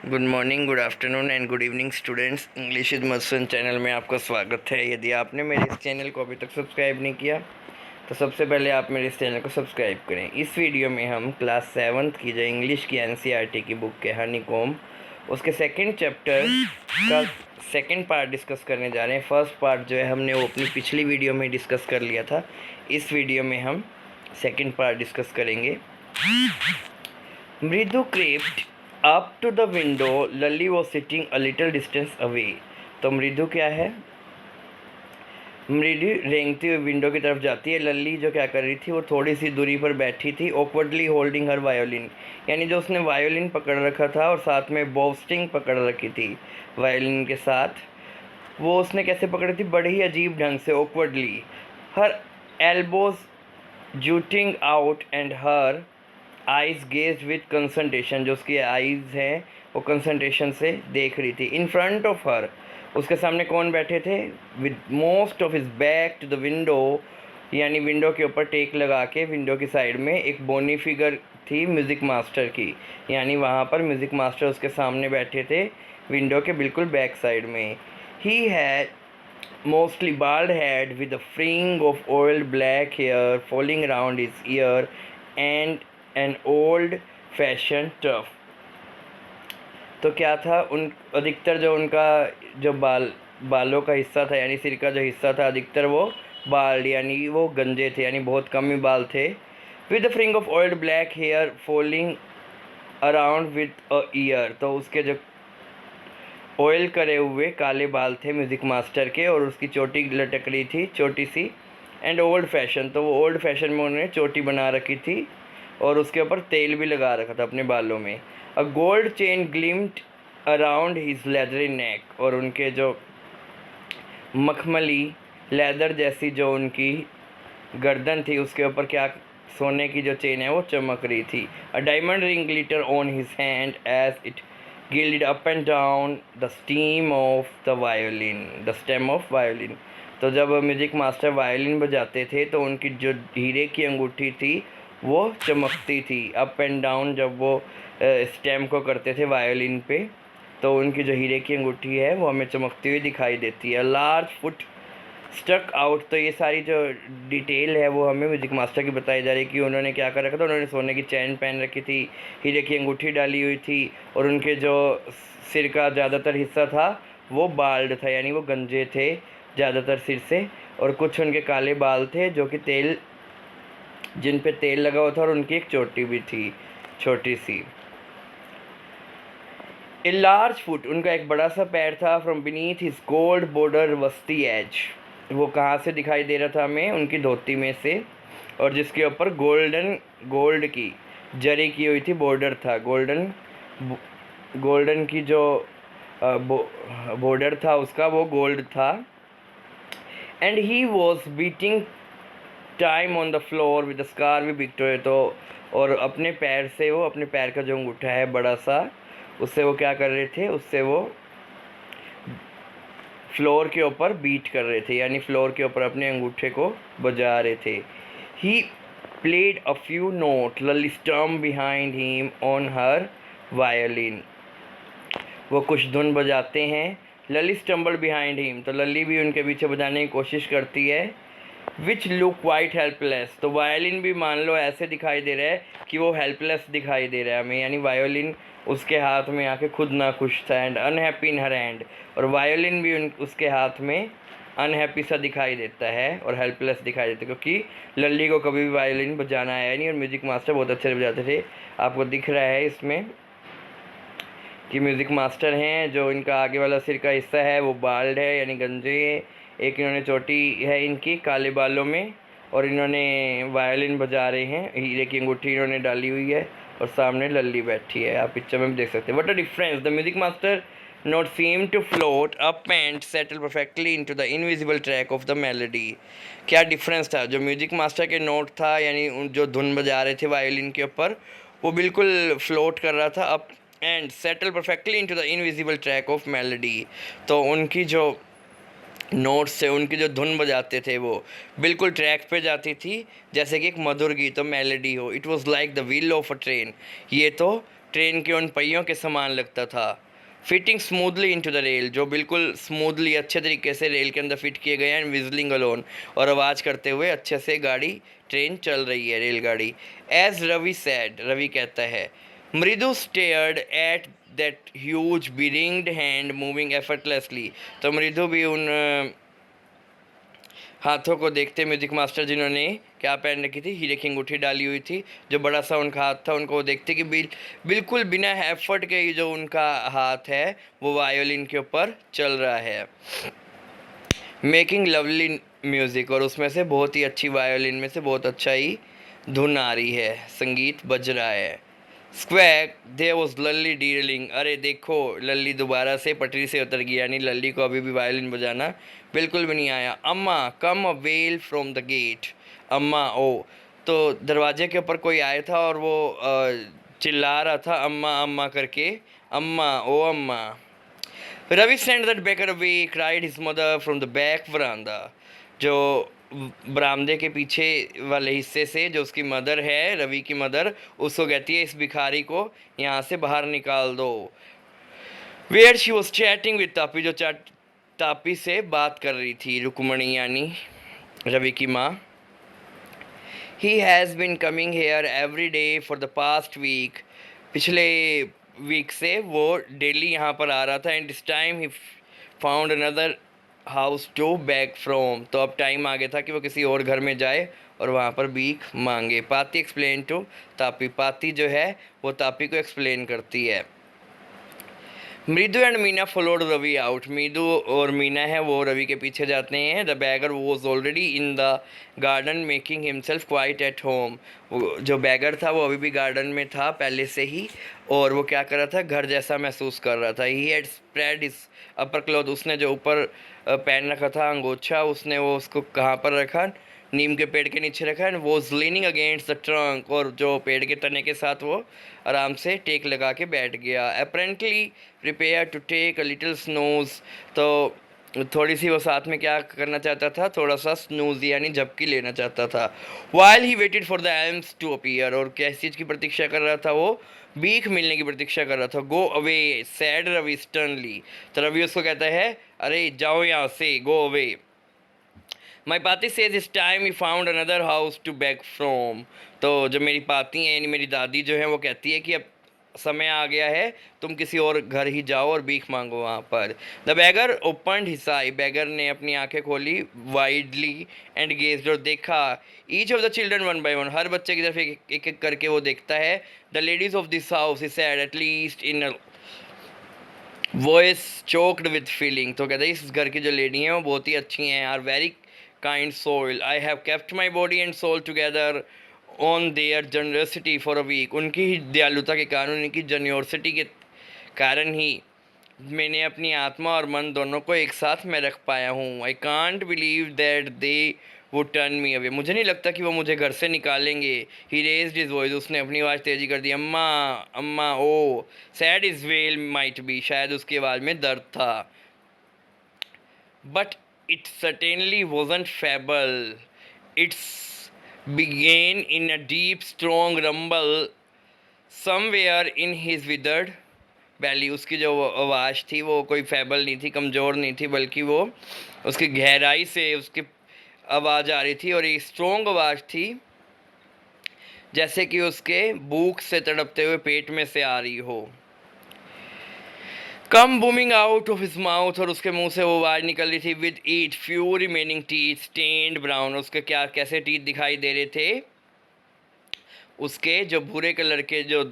Good morning, good afternoon and good evening students. English is must channel में आपका स्वागत है। यदि आपने मेरे इस चैनल को अभी तक सब्सक्राइब नहीं किया तो सबसे पहले आप मेरे इस चैनल को सब्सक्राइब करें। इस वीडियो में हम क्लास 7th की जो इंग्लिश की एनसीईआरटी की बुक है हनीकॉम्ब, उसके सेकंड चैप्टर का सेकंड पार्ट डिस्कस करने जा रहे हैं। फर्स्ट पार्ट जो है हमने वो अपनी पिछली वीडियो में डिस्कस कर लिया था। इस वीडियो में हम सेकंड पार्ट डिस्कस करेंगे। Mridu crept up to the window, Lali was sitting a little distance away. तो मृदु क्या है? मृदु रेंगती हुई विंडो की तरफ जाती है। लल्ली जो क्या कर रही थी, वो थोड़ी सी दूरी पर बैठी थी। ऑकवर्डली होल्डिंग हर वायोलिन, यानी जो उसने वायोलिन पकड़ रखा था और साथ में बॉस्टिंग पकड़ रखी थी वायोलिन के साथ, वो उसने कैसे पकड़ी थी? बड़े ही अजीब ढंग से, awkwardly. Her elbows jutting out and her eyes gazed with concentration, जो उसकी आइज़ हैं वो कंसंट्रेशन से देख रही थी। इन फ्रंट ऑफ हर, उसके सामने कौन बैठे थे? With most of his back to the window, यानी विंडो के ऊपर टेक लगा के विंडो की साइड में एक बोनी फिगर थी म्यूज़िक मास्टर की, यानी वहाँ पर म्यूज़िक मास्टर उसके सामने बैठे थे विंडो के बिल्कुल बैक साइड में। He had mostly bald head with a fring of oiled black hair falling around his ear and an old fashioned tuft। तो क्या था? उन अधिकतर जो उनका जो बालों का हिस्सा था, यानी सिर का जो हिस्सा था, अधिकतर वो बाल यानी वो गंजे थे, यानी बहुत कम ही बाल थे। With the fringe of old black hair falling around with a ear, तो उसके जो ऑयल करे हुए काले बाल थे म्यूज़िक मास्टर के, और उसकी चोटी लटक रही थी छोटी सी। एंड ओल्ड फैशन, तो वो ओल्ड फैशन में उन्होंने चोटी बना रखी थी और उसके ऊपर तेल भी लगा रखा था अपने बालों में। A gold chain gleamed around his leathery neck, और उनके जो मखमली लेदर जैसी जो उनकी गर्दन थी, उसके ऊपर क्या सोने की जो चेन है वो चमक रही थी। A diamond ring glitter on his hand as it gilded up and down the stem of the violin, the stem of violin। तो जब म्यूज़िक मास्टर वायलिन बजाते थे तो उनकी जो हीरे की अंगूठी थी वो चमकती थी। अप एंड डाउन जब वो स्टेम को करते थे वायलिन पे, तो उनकी जो हीरे की अंगूठी है वो हमें चमकती हुई दिखाई देती है। लार्ज फुट स्टक आउट, तो ये सारी जो डिटेल है वो हमें म्यूज़िक मास्टर की बताई जा रही है कि उन्होंने क्या कर रखा था। उन्होंने सोने की चैन पहन रखी थी, हीरे की अंगूठी डाली हुई थी, और उनके जो सिर का ज़्यादातर हिस्सा था वो बाल्ड था, यानी वो गंजे थे ज़्यादातर सिर से, और कुछ उनके काले बाल थे जो कि तेल, जिन पे तेल लगा हुआ था, और उनकी एक चोटी भी थी छोटी सी। ए लार्ज फुट, उनका एक बड़ा सा पैर था। From beneath his gold border वस्ती एज, वो कहाँ से दिखाई दे रहा था हमें? उनकी धोती में से, और जिसके ऊपर गोल्ड की जरी की हुई थी बॉर्डर था। गोल्डन की जो बॉर्डर था उसका वो गोल्ड था। And he was beating time on the floor with scar भी विक्टोरिया, तो और अपने पैर से वो, अपने पैर का जो अंगूठा है बड़ा सा, उससे वो क्या कर रहे थे? उससे वो फ्लोर के ऊपर बीट कर रहे थे, यानी फ्लोर के ऊपर अपने अंगूठे को बजा रहे थे। He played a few note, Lali stumped behind him on her violin, वो कुछ धुन बजाते हैं। लली स्टम्बल बिहाइंड हिम, तो लली भी उनके पीछे बजाने की कोशिश करती है। विच लुक क्वाइट हेल्पलेस, तो वायोलिन भी मान लो ऐसे दिखाई दे रहा है कि वो हेल्पलेस दिखाई दे रहा है हमें, यानी वायोलिन उसके हाथ में आके खुद ना खुश था। And unhappy in her hand, और वायोलिन भी उसके हाथ में अनहैप्पी सा दिखाई देता है और हेल्पलेस दिखाई देता है, क्योंकि लल्ली को कभी भी वायोलिन बजाना आया नहीं, और म्यूज़िक मास्टर बहुत अच्छे से बजाते थे। आपको दिख रहा है इसमें कि म्यूज़िक मास्टर हैं, जो इनका आगे वाला सिर का हिस्सा है वो बाल्ड है, यानी गंजे। एक इन्होंने चोटी है इनकी काले बालों में, और इन्होंने वायोलिन बजा रहे हैं, हीरे की अंगूठी इन्होंने डाली हुई है, और सामने लल्ली बैठी है। आप पिक्चर में भी देख सकते हैं। What a difference, the music master note seem to float up and settle perfectly into the invisible track of the melody. क्या डिफरेंस था? जो म्यूजिक मास्टर के नोट था, यानी जो धुन बजा रहे थे वायोलिन के ऊपर, वो बिल्कुल फ्लोट कर रहा था up and settle perfectly into the invisible track of melody. तो उनकी जो नोट्स से, उनकी जो धुन बजाते थे वो बिल्कुल ट्रैक पे जाती थी, जैसे कि एक मधुर गीत हो, मेलोडी हो। It was like the wheel of a train, ये तो ट्रेन के उन पहियों के समान लगता था। Fitting smoothly into the rail, जो बिल्कुल स्मूथली अच्छे तरीके से रेल के अंदर फिट किए गए हैं, विजलिंग अलोन, और आवाज़ करते हुए अच्छे से गाड़ी ट्रेन चल रही है, रेलगाड़ी। एज रवि सैड, रवि कहता है, Mridu stared at that huge beringed hand moving effortlessly. तो मृदु भी उन हाथों को देखते म्यूजिक मास्टर जिन्होंने क्या पहन रखी थी, हीरे की अंगूठी डाली हुई थी, जो बड़ा सा उनका हाथ था, उनको देखते कि बिल्कुल बिना एफर्ट के जो उनका हाथ है वो वायोलिन के ऊपर चल रहा है, मेकिंग लवली म्यूज़िक, और उसमें से बहुत ही अच्छी, वायोलिन में से बहुत अच्छा ही धुन आ रही है, संगीत बज रहा है। स्क्वैक देयर वॉज लल्ली डीरलिंग, अरे देखो लल्ली दोबारा से पटरी से उतर गई, यानी लल्ली को अभी भी वायलिन बजाना बिल्कुल भी नहीं आया। Amma come a well from the gate, Amma oh, तो दरवाजे के ऊपर कोई आया था और वो चिल्ला रहा था अम्मा अम्मा करके, अम्मा ओ अम्मा। Ravi send that beggar away, cried his mother from the back veranda, जो बरामदे के पीछे वाले हिस्से से जो उसकी मदर है, रवि की मदर, उसको कहती है इस भिखारी को यहाँ से बाहर निकाल दो। Where she was chatting with Tapi, जो तापी से बात कर रही थी, रुक्मणी यानी रवि की माँ। He has been coming here every day for the past week, पिछले वीक से वो डेली यहाँ पर आ रहा था। And this time he found another house to back from, तो अब टाइम आ गया था कि वो किसी और घर में जाए और वहाँ पर भीख मांगे। पाती एक्सप्लेन टू तापी, पाती जो है वो तापी को एक्सप्लेन करती है। Mridu and Meena followed Ravi out, Mridu और मीना है वो रवि के पीछे जाते हैं। The bagger was already in the garden making himself quite at home, जो बैगर था वो अभी भी गार्डन में था पहले से ही, और वो क्या कर रहा था, घर जैसा महसूस कर रहा था। He had spread his upper cloth, उसने जो ऊपर पहन रखा था अंगोछा, उसने वो उसको कहाँ पर रखा, नीम के पेड़ के नीचे रखा, and was leaning against the trunk, और जो पेड़ के तने के साथ वो आराम से टेक लगा के बैठ गया। Apparently prepare to take a little snooze, तो थोड़ी सी वो साथ में क्या करना चाहता था, थोड़ा सा स्नूज यानी झपकी लेना चाहता था। While he waited for the alms to appear, और किस चीज़ की प्रतीक्षा कर रहा था वो, भीख मिलने की प्रतीक्षा कर रहा था। Go away said Ravi sternly, तो रवि उसको कहता है अरे जाओ यहाँ से, go away. My paati says this time he found another house to back from, तो जब मेरी पाती हैं यानी मेरी दादी जो है वो कहती है कि अब समय आ गया है, तुम किसी और घर ही जाओ और भीख मांगो वहाँ पर। The beggar opened his eye, beggar ने अपनी आंखें खोली वाइडली एंड गेज्ड, और देखा each of the children one by one, हर बच्चे की तरफ एक एक करके वो देखता है। The ladies of this house he said at least in voice choked with feeling, तो कहते हैं इस घर की जो लेडी हैं वो बहुत ही अच्छी हैं, are very kind soul, I have kept my body and soul together on their generosity for a week, उनकी ही दयालुता के कारण, उनकी जनरसिटी के कारण ही मैंने अपनी आत्मा और मन दोनों को एक साथ में रख पाया हूँ। I can't believe that they वो टर्न मी अवे, मुझे नहीं लगता कि वो मुझे घर से निकालेंगे। ही रेज्ड हिज वॉइस, उसने अपनी आवाज़ तेजी कर दी, अम्मा अम्मा ओ, said is well might be, शायद उसकी आवाज़ में दर्द था। But it certainly wasn't fable, its began in a deep strong rumble somewhere in his withered belly, उसकी जो आवाज़ थी वो कोई फेबल नहीं थी, कमज़ोर नहीं थी, बल्कि वो उसकी गहराई से उसकी आवाज़ आ रही थी, और एक स्ट्रॉन्ग आवाज़ थी जैसे कि उसके भूख से तड़पते हुए पेट में से आ रही हो। Come booming out of his mouth, और उसके मुंह से वो आवाज़ निकल रही थी। With its few remaining teeth stained brown, उसके क्या कैसे टीथ दिखाई दे रहे थे, उसके जो भूरे कलर के जो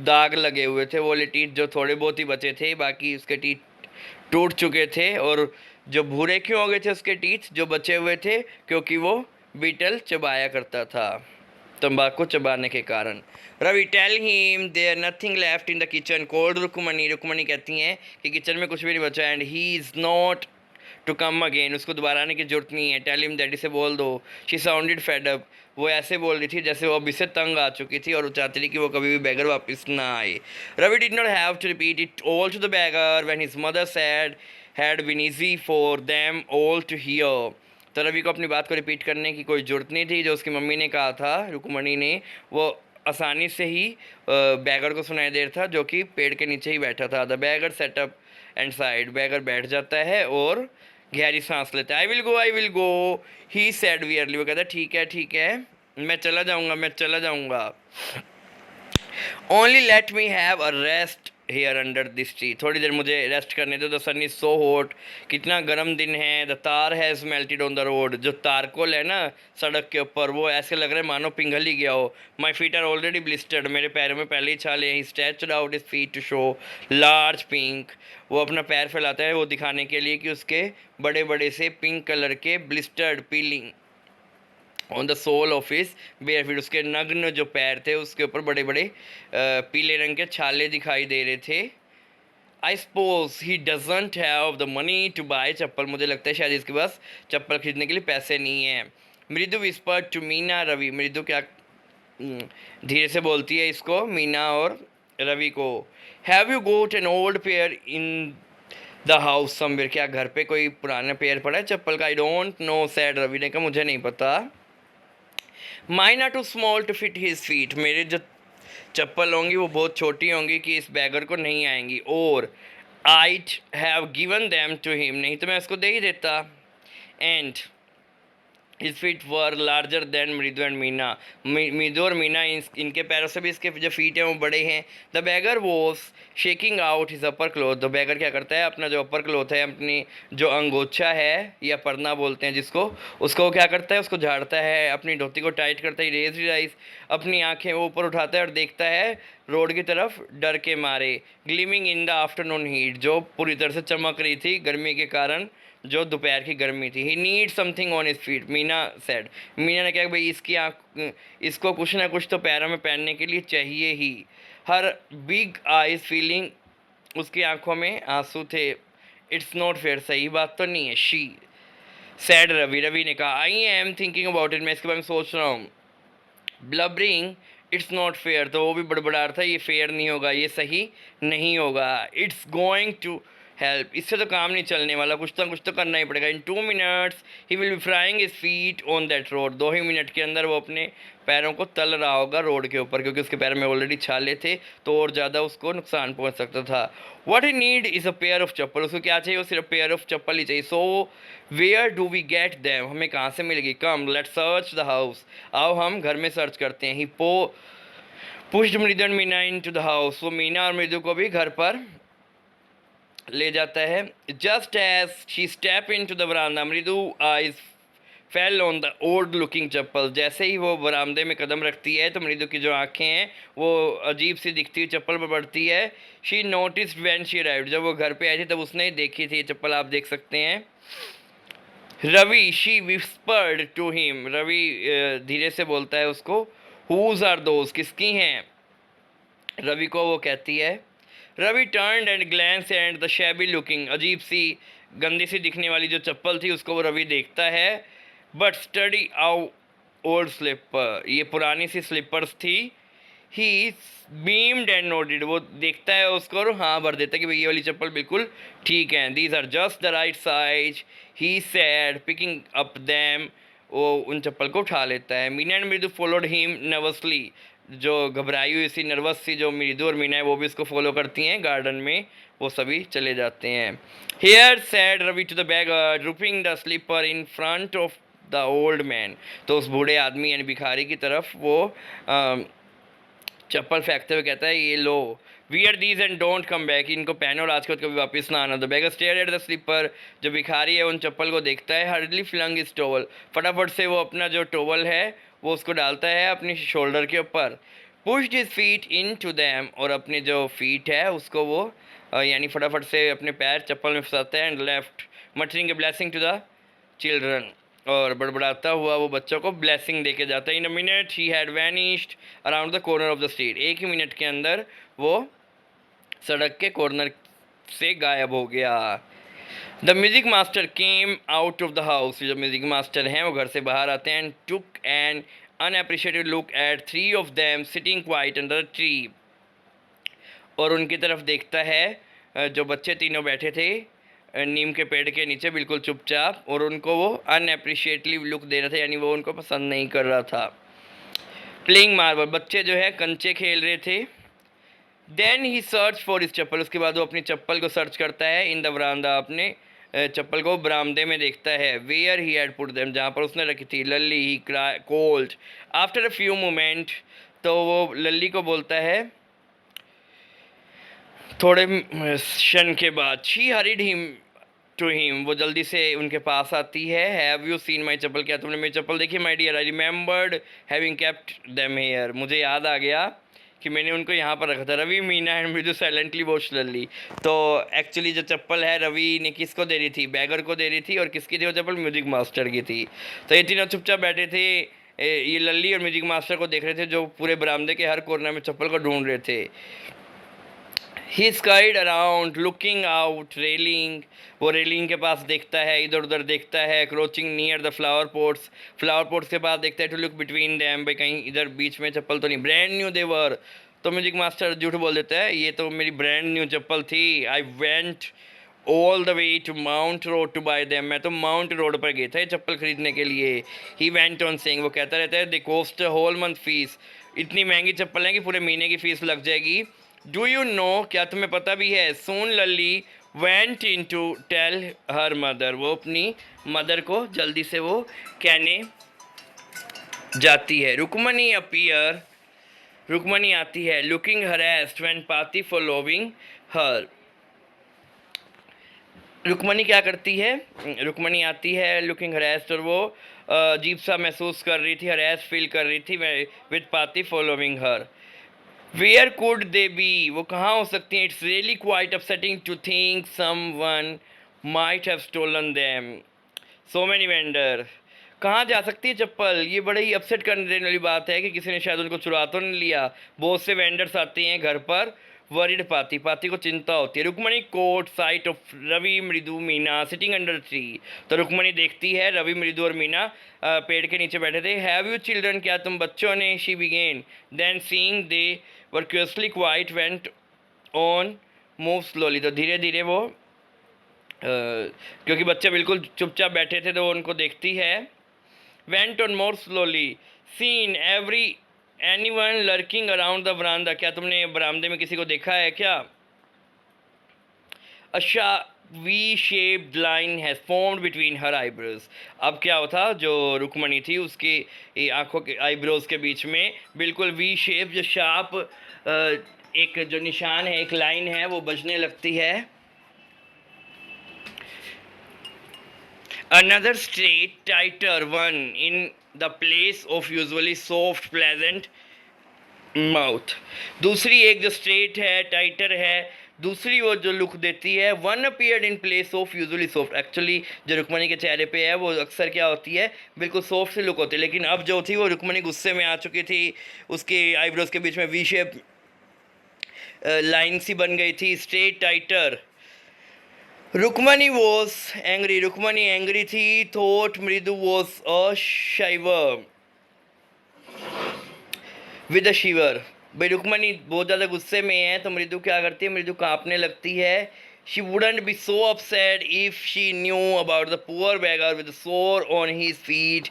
दाग लगे हुए थे, वो वाले टीथ जो थोड़े बहुत ही बचे थे, बाकी उसके टीथ टूट चुके थे। और जो भूरे क्यों हो गए थे उसके टीथ जो बचे हुए थे, क्योंकि वो बीटल चबाया करता था, तंबाकू चबाने के कारण। Ravi tell him there nothing left in the kitchen, called Rukmani, Rukmani कहती हैं कि किचन में कुछ भी नहीं बचा, and he is not to come again, उसको दोबारा आने की जरूरत नहीं है। टेल हिम दैट, से बोल दो। शी साउंडेड फेड अप, वो ऐसे बोल रही थी जैसे वो अभी से तंग आ चुकी थी और वो चाहती थी कि वो कभी भी बैगर वापस ना आए। Ravi did not have to repeat it all to the beggar when his mother said had been easy for them all to hear, तो रवि को अपनी बात को रिपीट करने की कोई ज़रूरत नहीं थी, जो उसकी मम्मी ने कहा था रुक्मणी ने, वो आसानी से ही बैगर को सुनाई दे रहा था, जो कि पेड़ के नीचे ही बैठा था। The beggar sat up and sighed, beggar बैठ जाता है और गहरी सांस लेता है। I will go he said wearily, वो कहता है ठीक है मैं चला जाऊँगा। Only let me have a rest here under this tree, थोड़ी देर मुझे रेस्ट करने दो। The sun is so hot, कितना गर्म दिन है। The tar has melted on the road, जो तारकोल है ना सड़क के ऊपर, वो ऐसे लग रहा है मानो पिघल ही गया हो। My feet are already blistered, मेरे पैरों में पहले ही छाले हैं। He stretched out his feet to show large pink, वो अपना पैर फैलाता है वो दिखाने के लिए कि उसके बड़े बड़े से पिंक कलर के blistered peeling on the sole of his bare feet, उसके नग्न जो पैर थे उसके ऊपर बड़े बड़े पीले रंग के छाले दिखाई दे रहे थे। I suppose he doesn't have the money to buy chappal, मुझे लगता है शायद इसके पास चप्पल खरीदने के लिए पैसे नहीं है। मृदु विस्पर टू मीना रवि, मृदु क्या धीरे से बोलती है इसको, मीना और रवि को। Have you got an old pair in the house somewhere, क्या घर पे कोई पुराना पेयर पड़ा है चप्पल का? I don't know said, Ravi ने कहा मुझे नहीं पता। Mine are too small to fit his feet, मेरे जो चप्पल होंगी वो बहुत छोटी होंगी कि इस बैगर को नहीं आएंगी। और I'd have given them to him, नहीं तो मैं उसको दे ही देता। And his feet were larger than Mridu and Meena, Mridu और मीना इनके पैरों से भी इसके जो फीट हैं वो बड़े हैं। The bagger was shaking out his upper cloth, the bagger क्या करता है अपना जो अपर क्लोथ है, अपनी जो अंगोछा है या परना बोलते हैं जिसको, उसको वो क्या करता है, उसको झाड़ता है, अपनी धोती को टाइट करता है। रेज राइज, अपनी आंखें वो ऊपर उठाता है और देखता है रोड की तरफ डर के मारे। Gleaming in the afternoon heat, जो पूरी तरह से चमक रही थी गर्मी के कारण, जो दोपहर की गर्मी थी। He need something on his feet, Meena said, Meena ने कहा भाई इसकी इसको कुछ ना कुछ तो पैरों में पहनने के लिए चाहिए ही। हर बिग आईज फीलिंग, उसकी आंखों में आंसू थे। इट्स नॉट फेयर, सही बात तो नहीं है। शी सैड रवि, रवि ने कहा I am thinking about it, मैं इसके बारे में सोच रहा हूँ। ब्लबरिंग इट्स नॉट फेयर, तो वो भी बड़बड़ा रहा था ये फेयर नहीं होगा, ये सही नहीं होगा। इट्स गोइंग टू हेल्प, इससे तो काम नहीं चलने वाला, कुछ ना कुछ तो करना ही पड़ेगा। इन 2 minutes he will be frying his feet on that road, 2 he minute के अंदर वो अपने पैरों को तल रहा होगा रोड के ऊपर, क्योंकि उसके पैर में ऑलरेडी छाले थे तो और ज़्यादा उसको नुकसान पहुंच सकता था। What he need is a pair of chappal, उसको क्या चाहिए, वो सिर्फ पेयर ऑफ चप्पल ही चाहिए। So where do we get them, हमें कहाँ से मिलेगी? Come let search the house, आओ हम घर में सर्च करते हैं। He pushed Mridu and Meena into the house, वो मीना और मृदु को भी घर पर ले जाता है। Just as she step into the baramda, Mridu eyes fell on the old looking chappal, जैसे ही वो बरामदे में कदम रखती है तो मृदु की जो आंखें हैं वो अजीब सी दिखती हुई चप्पल पर पड़ती है। She notice when she arrived, जब वो घर पे आई थी तब उसने ही देखी थी चप्पल, आप देख सकते हैं। Ravi, she whispered to him, Ravi धीरे से बोलता है उसको। हुज आर दोज, किसकी हैं? रवि को वो कहती है। Ravi turned and glance and the shabby looking, अजीब सी गंदी सी दिखने वाली जो चप्पल थी उसको वो रवि देखता है। बट स्टडी आउ ओल्ड स्लीपर, ये पुरानी सी स्लीपर्स थी। ही बीम्ड एंड नोटेड, वो देखता है उसको और हाँ भर देता है कि भाई ये वाली चप्पल बिल्कुल ठीक है। These are just the right size he said picking up them, वो उन चप्पल को उठा लेता है। Meena and Mridu followed him nervously, जो घबराई हुई सी नर्वस सी जो मृदु और मीना है वो भी इसको फॉलो करती हैं। गार्डन में वो सभी चले जाते हैं। Here said Ravi to the beggar dropping the slipper in front of the old man, तो उस बूढ़े आदमी यानी भिखारी की तरफ वो चप्पल फेंकते हुए कहता है ये लो, wear these and don't come back, इनको पहनो और आज के बाद कभी वापस ना आना। The beggar stare at the slipper, जो भिखारी है उन चप्पल को देखता है। हर्डली फ्लंग इज टोवल, फटाफट से वो अपना जो टोवल है वो उसको डालता है अपनी शोल्डर के ऊपर। Pushed his feet into them, और अपने जो फीट है उसको वो यानी फटाफट से अपने पैर चप्पल में फंसाता है। And left muttering a blessing to the children, और बड़बड़ाता हुआ वो बच्चों को ब्लेसिंग दे के जाता है। In a minute he had vanished around the corner of the street, एक ही मिनट के अंदर वो सड़क के कॉर्नर से गायब हो गया। The music master came out of the house, जो म्यूजिक मास्टर हैं वो घर से बाहर आते हैं। And took an unappreciated look at 3 of them sitting quiet under tree, और उनकी तरफ देखता है जो बच्चे तीनों बैठे थे नीम के पेड़ के नीचे बिल्कुल चुपचाप, और उनको वो अनएप्रिशिएटली लुक दे रहा था, यानी वो उनको पसंद नहीं कर रहा था। प्लेइंग मार्बल, बच्चे जो है कंचे खेल रहे थे। देन ही सर्च फॉर इस चप्पल, उसके बाद वो अपनी चप्पल को सर्च करता है इन द बरामदा, अपने चप्पल को बरामदे में देखता है। Where he had put them, जहाँ पर उसने रखी थी। Lalli he cry cold after a few moment, तो वो लल्ली को बोलता है थोड़े क्षण के बाद। She hurried him to him, वो जल्दी से उनके पास आती है। Have you seen my chappal, क्या तुमने मेरी चप्पल देखी my dear? I remembered having kept them here, मुझे याद आ गया कि मैंने उनको यहाँ पर रखा था। रवि, मीना एंड मृदु साइलेंटली वॉच लल्ली। तो एक्चुअली जो चप्पल है रवि ने किसको दे रही थी? बैगर को दे रही थी। और किसकी थी वो चप्पल? म्यूजिक मास्टर की थी। तो ये तीनों चुपचाप बैठे थे, ये लल्ली और म्यूजिक मास्टर को देख रहे थे, जो पूरे बरामदे के हर कोने में चप्पल को ढूंढ रहे थे। He scurried around, looking out, railing, वो रेलिंग के पास देखता है, इधर उधर देखता है। Crouching near the flower pots, flower pots के पास देखता है। टू लुक बिटवीन दैम, भाई कहीं इधर बीच में चप्पल तो नहीं। ब्रांड न्यू देवर, तो म्यूजिक मास्टर झूठ बोल देता है, ये तो मेरी ब्रांड न्यू चप्पल थी। I went all the way to Mount Road to buy them, मैं तो माउंट रोड पर गया था ये चप्पल खरीदने के लिए। ही वेंट ऑन सेइंग, वो कहता रहता है, दे कोस्ट होल मंथ फीस, इतनी महंगी चप्पल है कि पूरे महीने की फीस लग जाएगी। डू यू नो, क्या तुम्हें पता भी है? Soon Lalli went in to tell her mother, वो अपनी मदर को जल्दी से वो कहने जाती है। रुक्मणी अपीयर, रुक्मणी आती है। लुकिंग हरेस्ड व्हेन पाती फॉलोइंग हर, रुक्मणी क्या करती है? रुक्मणी आती है लुकिंग हरेस्ड, और वो अजीब सा महसूस कर रही थी, हरेस फील कर रही थी with Paati following her. Where could they be, वो कहाँ हो सकती हैं? It's really quite upsetting to think someone might have stolen them, so many vendor, कहाँ जा सकती है चप्पल? ये बड़े ही अपसेट करने देने वाली बात है कि किसी ने शायद उनको चुरा तो नहीं लिया। बहुत से वेंडर्स आते हैं घर पर। वरिड पाती, पाती को चिंता होती है। Rukmani caught sight of Ravi, Mridu, Meena sitting under tree, तो रुक्मणी देखती है रवि, मृदु और मीना पेड़ के नीचे बैठे थे। हैव यू चिल्ड्रन, क्या तुम बच्चों ने? She began, then seeing they were curiously quiet went on move slowly, तो धीरे धीरे वो क्योंकि बच्चे बिल्कुल चुपचाप बैठे थे तो वो उनको देखती है। Went on more slowly, seen every anyone lurking around the baramda, क्या तुमने बरामदे में किसी को देखा है क्या? अच्छा, V shaped line has formed between her eyebrows, अब क्या होता, जो रुक्मणी थी उसकी आंखों के आईब्रोज के बीच में बिल्कुल वी शेप, जो शार्प एक जो निशान है, एक लाइन है, वो बजने लगती है। Another straight, tighter one in the place of usually soft, pleasant mouth. दूसरी एक जो स्ट्रेट है, टाइटर है, दूसरी वो जो लुक देती है। One appeared in place of usually soft, actually जो रुक्मणी के चेहरे पे है वो अक्सर क्या होती है, बिल्कुल सॉफ्ट सी लुक होती है, लेकिन अब जो थी वो रुक्मणी गुस्से में आ चुकी थी, उसके आईब्रोज के बीच में वी शेप लाइन सी बन गई थी, straight tighter. Rukmani was angry, Rukmani angry थी। Thought Mridu was a shiver with a shiver, भाई रुक्मणी बहुत ज़्यादा गुस्से में है तो मृदु क्या करती है, मृदु कांपने लगती है। She wouldn't be so upset if she knew about the poor beggar with a sore on his feet.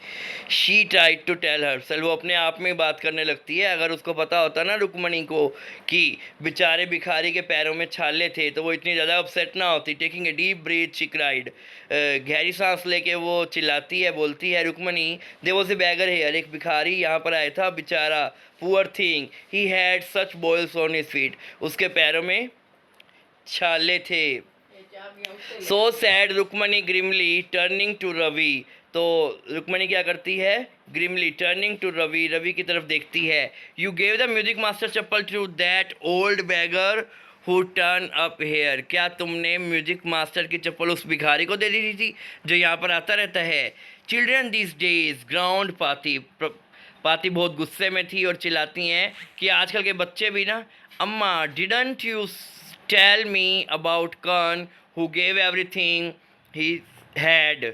She tried to tell herself, वो अपने आप में बात करने लगती है। अगर उसको पता होता ना रुक्मणी को कि बेचारे भिखारी के पैरों में छाले थे तो वो इतनी ज़्यादा अपसेट ना होती। Taking a deep breath she cried, गहरी सांस लेके वो चिल्लाती है, बोलती है Rukmani, there was a beggar here, एक भिखारी यहाँ पर आया था बेचारा। Poor thing, he had such boils on his feet, उसके पैरों में छाले थे। So said Rukmani grimly turning to Ravi, तो रुक्मणी क्या करती है, grimly turning to Ravi, Ravi की तरफ देखती है। You gave the music master chappal to that old beggar who turn up here, क्या तुमने म्यूजिक मास्टर की चप्पल उस भिखारी को दे दी थी जो यहाँ पर आता रहता है? चिल्ड्रन दिस डेज ग्राउंड पाती, पाती बहुत गुस्से में थी और चिल्लाती हैं कि आजकल के बच्चे भी ना, Amma didn't you tell me about Karna who gave everything he had,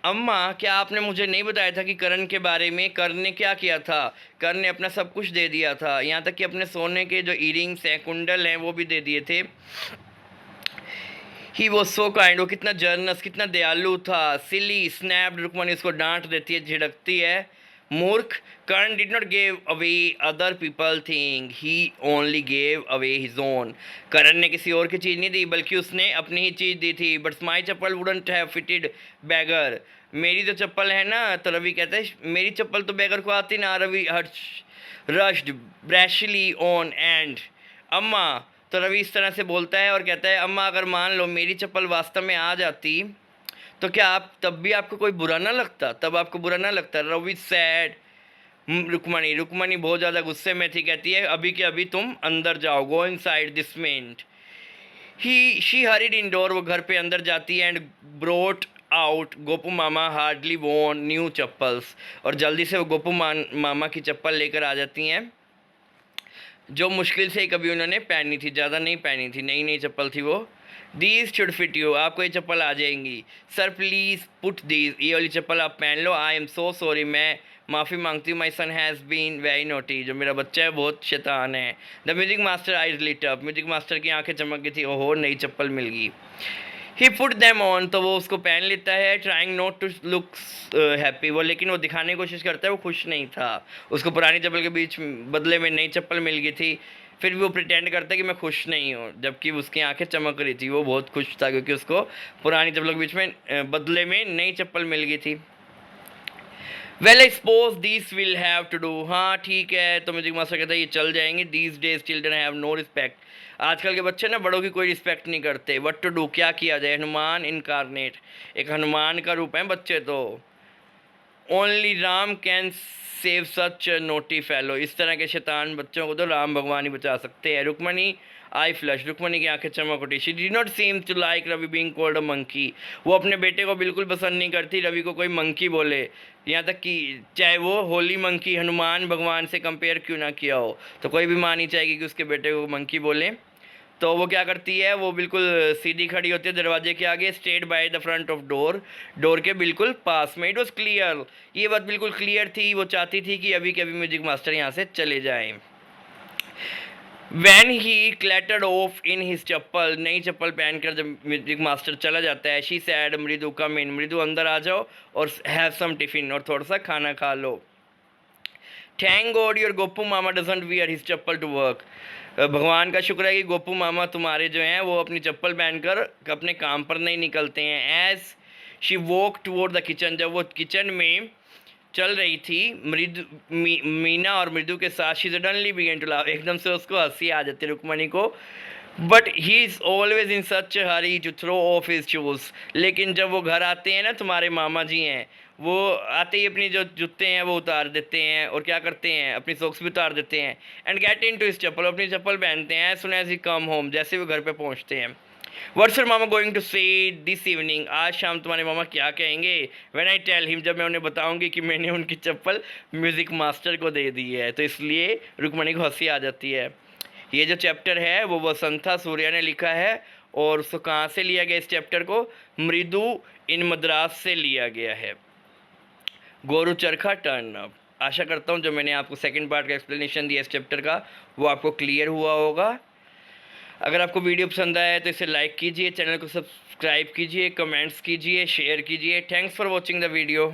अम्मा क्या आपने मुझे नहीं बताया था कि करण के बारे में? करण ने क्या किया था? करण ने अपना सब कुछ दे दिया था, यहाँ तक कि अपने सोने के जो ईयरिंग्स हैं, कुंडल हैं, वो भी दे दिए थे। ही वॉज सो काइंड, वो कितना जर्नस, कितना दयालु था। सिली स्नैप्ड, रुक्मणी उसको डांट देती है, झिड़कती है। मूर्ख, Karna did not give away other people thing, he only gave away his own. Karna ने किसी और की चीज़ नहीं दी बल्कि उसने अपनी ही चीज़ दी थी। Buts my chappal wouldn't have fitted beggar, मेरी जो चप्पल है ना, तो रवि कहता है मेरी चप्पल तो बैगर को आती ना। रवि हर्ष रश्ड ब्रैशली ऑन एंड अम्मा, तो रवि इस तरह से बोलता है और कहता है अम्मा अगर मान लो मेरी चप्पल वास्तव में आ जाती तो क्या आप तब भी आपको कोई बुरा ना लगता, तब आपको बुरा ना लगता। रवि सैड रुक्मणी, रुक्मणी बहुत ज़्यादा गुस्से में थी, कहती है अभी के अभी तुम अंदर जाओ, go inside this minute. She hurried indoor, वो घर पे अंदर जाती है and brought out Gopu mama hardly वोन न्यू चप्पल्स, और जल्दी से वो गोपू मामा की चप्पल लेकर आ जाती हैं जो मुश्किल से ही कभी उन्होंने पहनी थी, ज़्यादा नहीं पहनी थी, नई नई चप्पल थी वो। दीज शुड फिट यू, आपको ये चप्पल आ जाएंगी। सर प्लीज़ पुट दीज, ये वाली चप्पल आप पहन लो। आई एम सो सॉरी, मैं माफ़ी मांगती हूँ। My son has been very naughty, जो मेरा बच्चा है बहुत शैतान है। The music master eyes lit up, music master की आंखें चमक गई थी, ओहो नई चप्पल मिल गई। ही पुट दैम ऑन, तो वो उसको पहन लेता है। Trying not to look happy, वो लेकिन वो दिखाने की कोशिश करता है वो खुश नहीं था। उसको पुरानी चप्पल के बीच बदले में नई चप्पल मिल गई थी, फिर भी वो प्रिटेंड करता है कि मैं खुश नहीं हूँ, जबकि उसकी आंखें चमक रही थी। वो बहुत खुश था क्योंकि उसको पुरानी चप्पल के बीच में बदले में नई चप्पल मिल गई थी। Well I suppose this will have to do, हाँ ठीक है, तो म्यूजिक मास्टर कहता है ये चल जाएंगे। These days children have no respect, आजकल के बच्चे ना बड़ों की कोई रिस्पेक्ट नहीं करते। वट टू डू, क्या किया जाए। हनुमान इनकारनेट, एक हनुमान का रूप है बच्चे तो। Only Ram can save such naughty fellow, इस तरह के शैतान बच्चों को तो राम भगवान ही बचा सकते हैं। रुक्मणी आई फ्लश, रुक्मणी की आंखें चमक उठी। She did not seem to like Ravi being called a monkey, वो अपने बेटे को बिल्कुल पसंद नहीं करती रवि को कोई मंकी बोले, यहाँ तक कि चाहे वो होली मंकी हनुमान भगवान से कंपेयर क्यों ना किया हो, तो कोई भी मां नहीं चाहेगी कि उसके बेटे को मंकी बोले। तो वो क्या करती है, वो बिल्कुल सीधी खड़ी होती है दरवाजे के आगे, stayed by the front of door, door के बिल्कुल पास में। इट वॉज क्लियर, ये बात बिल्कुल क्लियर थी, वो चाहती थी कि अभी के अभी म्यूजिक मास्टर यहाँ से चले जाएं। When he clattered off in his chappal, नई चप्पल पहनकर जब म्यूजिक मास्टर चला जाता है, शी सैड मृदु कम इन, मृदु अंदर आ जाओ और हैव सम टिफिन, और थोड़ा सा खाना खा लो। Thank God your Gopu mama doesn't wear his chappal to work, भगवान का शुक्र है कि गोपू मामा तुम्हारे जो हैं वो अपनी चप्पल पहनकर अपने काम पर नहीं निकलते हैं। As she walk toward the kitchen, जब वो किचन में चल रही थी मीना और मृदु के साथ, she suddenly began to laugh, एकदम से उसको हंसी आ जाती है रुक्मणी को। But he is always in such hurry to throw off his shoes, लेकिन जब वो घर आते हैं ना, तुम्हारे मामा जी हैं, वो आते ही अपनी जो जूते हैं वो उतार देते हैं और क्या करते हैं अपनी सॉक्स भी उतार देते हैं। And get into his chappal, अपनी चप्पल पहनते हैं। As soon as he come home, जैसे वो घर पे पहुंचते हैं। What's your mama going to say this evening, आज शाम तुम्हारे मामा क्या कहेंगे। व्हेन आई टेल हिम, जब मैं उन्हें बताऊंगी कि मैंने उनकी चप्पल म्यूज़िक मास्टर को दे दी है, तो इसलिए रुक्मणी को हंसी आ जाती है। ये जो चैप्टर है वो वसंता सूर्या ने लिखा है, और उसको कहाँ से लिया गया, इस चैप्टर को मृदु इन मद्रास से लिया गया है। गोरू चरखा टर्न अप। आशा करता हूँ जो मैंने आपको सेकंड पार्ट का एक्सप्लेनेशन दिया इस चैप्टर का वो आपको क्लियर हुआ होगा। अगर आपको वीडियो पसंद आया है तो इसे लाइक कीजिए, चैनल को सब्सक्राइब कीजिए, कमेंट्स कीजिए, शेयर कीजिए। Thanks for watching the video.